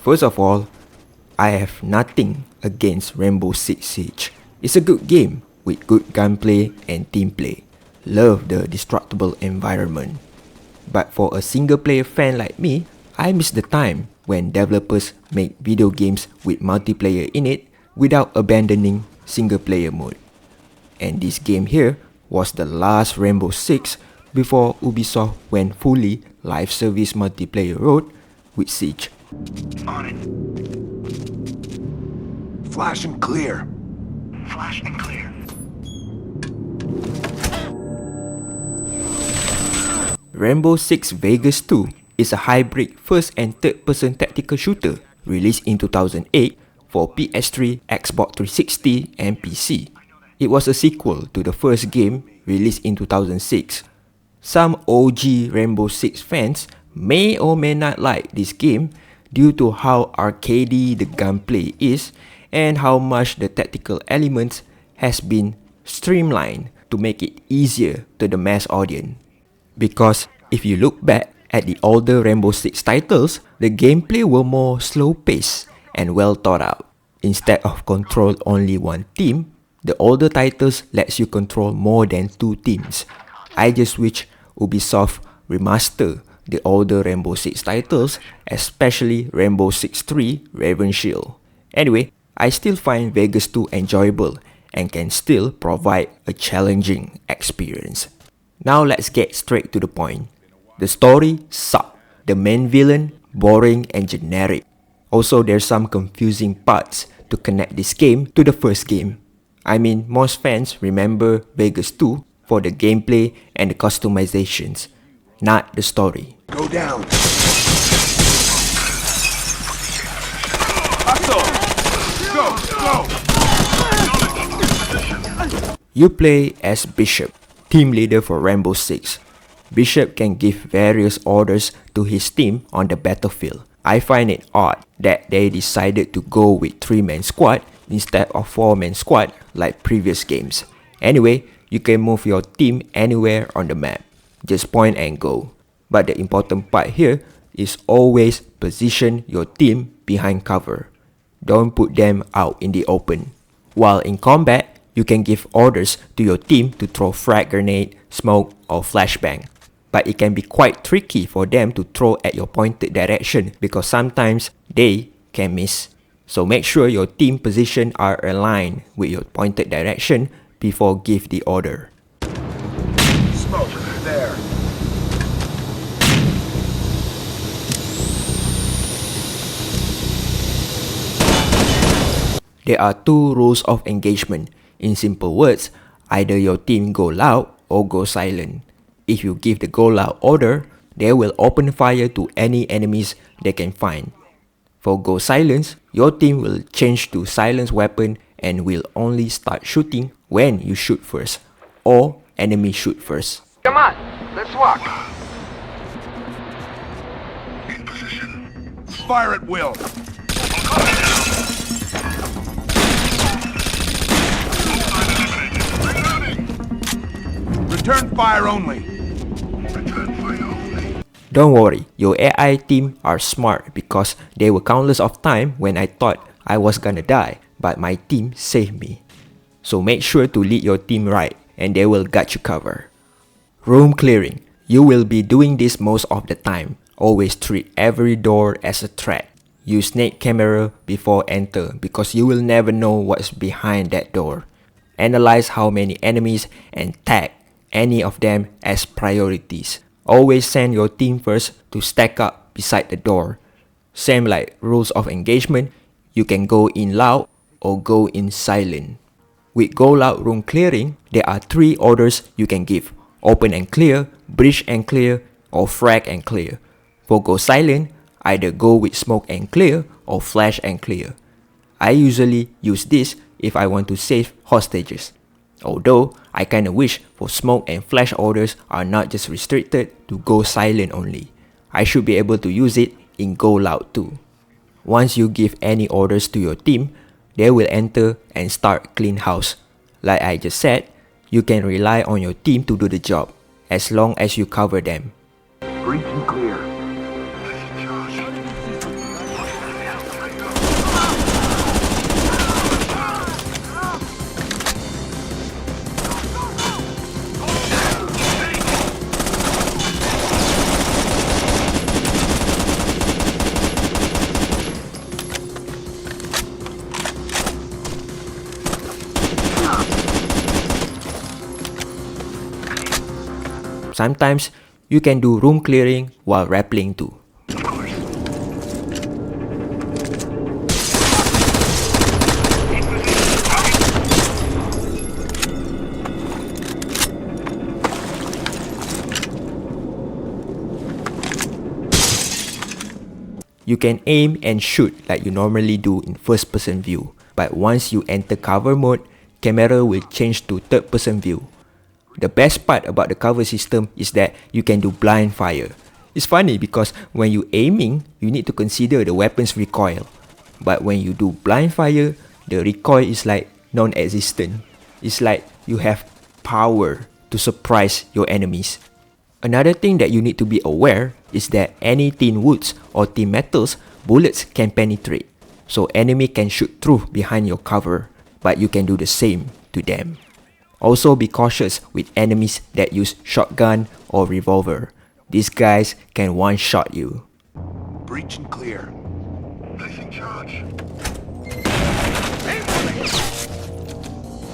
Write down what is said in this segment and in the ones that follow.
First of all, I have nothing against Rainbow Six Siege. It's a good game with good gunplay and team play. Love the destructible environment. But for a single player fan like me, I miss the time when developers make video games with multiplayer in it without abandoning single player mode. And this game here was the last Rainbow Six before Ubisoft went fully live service multiplayer road with Siege. On it. Flash and clear. Flash and clear. Rainbow Six Vegas 2 is a hybrid first and third person tactical shooter released in 2008 for PS3, Xbox 360 and PC. It was a sequel to the first game released in 2006. Some OG Rainbow Six fans may or may not like this game due to how arcadey the gunplay is and how much the tactical elements has been streamlined to make it easier to the mass audience. Because if you look back at the older Rainbow Six titles, the gameplay were more slow-paced and well thought out. Instead of control only one team, the older titles lets you control more than two teams. I just wish Ubisoft remaster the older Rainbow Six titles, especially Rainbow Six 3 Raven Shield. Anyway, I still find Vegas 2 enjoyable and can still provide a challenging experience. Now let's get straight to the point. The story sucked. The main villain boring and generic. Also, there's some confusing parts to connect this game to the first game. I mean, most fans remember Vegas 2 for the gameplay and the customizations, not the story. Go down. Go! You play as Bishop, team leader for Rainbow Six. Bishop can give various orders to his team on the battlefield. I find it odd that they decided to go with 3-man squad instead of 4-man squad like previous games. Anyway, you can move your team anywhere on the map. Just point and go. But the important part here is always position your team behind cover. Don't put them out in the open. While in combat, you can give orders to your team to throw frag grenade, smoke or flashbang. But it can be quite tricky for them to throw at your pointed direction because sometimes they can miss. So make sure your team position are aligned with your pointed direction before give the order. Smoke there. There are two rules of engagement. In simple words, either your team go loud or go silent. If you give the go loud order, they will open fire to any enemies they can find. For go silence, your team will change to silence weapon and will only start shooting when you shoot first, or enemy shoot first. Come on, let's walk. In position. Fire at will. Return fire only. Don't worry, your AI team are smart because there were countless of times when I thought I was gonna die, but my team saved me. So make sure to lead your team right and they will got you covered. Room clearing. You will be doing this most of the time. Always treat every door as a threat. Use snake camera before enter because you will never know what's behind that door. Analyze how many enemies and tag any of them as priorities. Always send your team first to stack up beside the door. Same like rules of engagement, you can go in loud or go in silent. With go loud room clearing, there are 3 orders you can give: open and clear, breach and clear, or frag and clear. For go silent, either go with smoke and clear or flash and clear. I usually use this if I want to save hostages. Although, I kinda wish for smoke and flash orders are not just restricted to go silent only. I should be able to use it in go loud too. Once you give any orders to your team, they will enter and start clean house. Like I just said, you can rely on your team to do the job, as long as you cover them. Breach and clear. Sometimes you can do room clearing while rappelling too. Of course. In position. Target. You can aim and shoot like you normally do in first person view, but once you enter cover mode, camera will change to third person view. The best part about the cover system is that you can do blind fire. It's funny because when you aiming, you need to consider the weapon's recoil. But when you do blind fire, the recoil is like non-existent. It's like you have power to surprise your enemies. Another thing that you need to be aware is that any thin woods or thin metals, bullets can penetrate. So enemy can shoot through behind your cover, but you can do the same to them. Also be cautious with enemies that use shotgun or revolver. These guys can one-shot you. Breach and clear. Placing charge. Aim for the hit!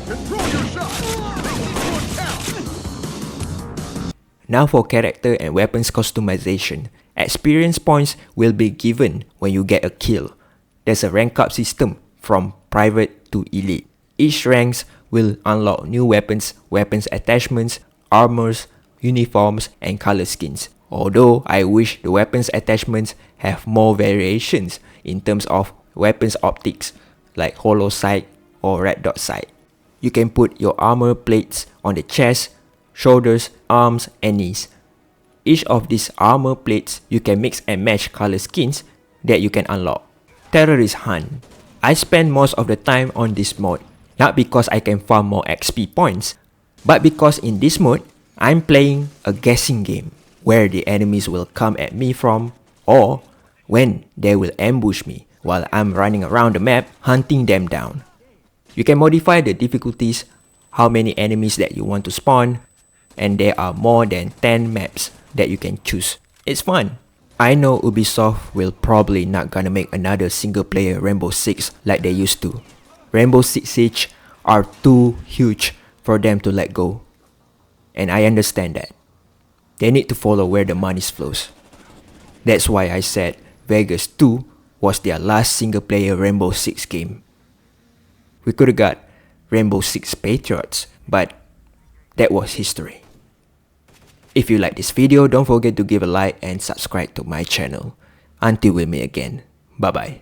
Control your shot! Make each one count! Now for character and weapons customization. Experience points will be given when you get a kill. There's a rank up system from private to elite. Each ranks will unlock new weapons, weapons attachments, armors, uniforms, and color skins. Although I wish the weapons attachments have more variations in terms of weapons optics like hollow sight or red dot sight. You can put your armor plates on the chest, shoulders, arms, and knees. Each of these armor plates you can mix and match color skins that you can unlock. Terrorist Hunt. I spend most of the time on this mode, not because I can farm more XP points, but because in this mode, I'm playing a guessing game where the enemies will come at me from or when they will ambush me while I'm running around the map hunting them down. You can modify the difficulties, how many enemies that you want to spawn, and there are more than 10 maps that you can choose. It's fun. I know Ubisoft will probably not gonna make another single player Rainbow Six like they used to. Rainbow Six Siege are too huge for them to let go. And I understand that. They need to follow where the money flows. That's why I said Vegas 2 was their last single player Rainbow Six game. We could've got Rainbow Six Patriots, but that was history. If you like this video, don't forget to give a like and subscribe to my channel. Until we meet again, bye bye.